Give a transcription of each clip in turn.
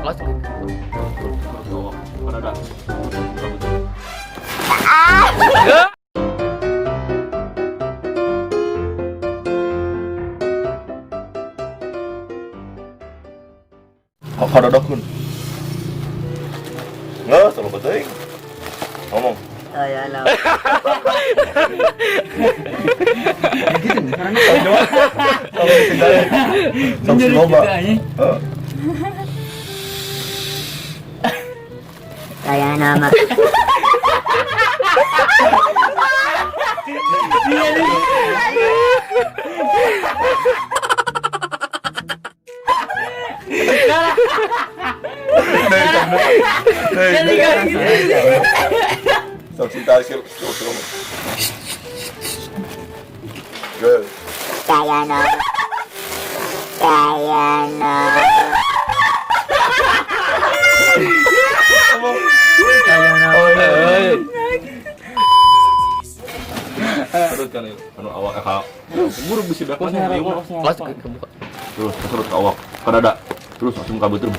Mas. Mana ada? Apa ada dokun? Nggak, selalu penting. Ngomong. Sadayana. Sama si loba. Sadayana mah. Sadayana. Sadayana. Terus kan anu awak buru bisi belakang kelas ke muka. Terus ke awak. Kan ada. Terus langsung kabut terus.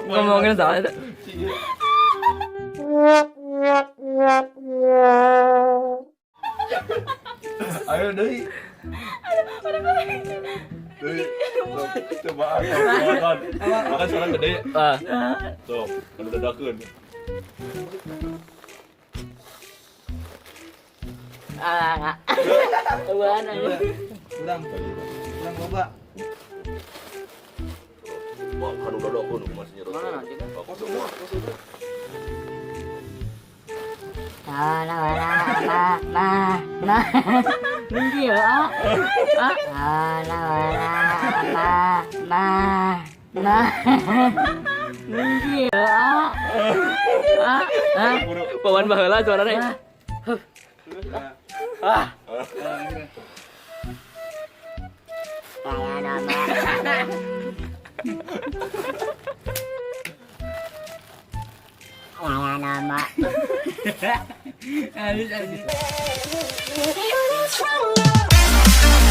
Ngomongin salah itu. Ayo deui. Deui. Coba makan sekarang gede. Tuh, kan udah dadakeun. Uang aja. Ulang loba. Wah, kan udah dadakeun masih nyerot. Mana nanti kan? Kok semua? Mungkin ya. Mungkin ya. Pawan baheula suaranya. Sadayana mah. Sadayana mah. Habis. Heroes from love.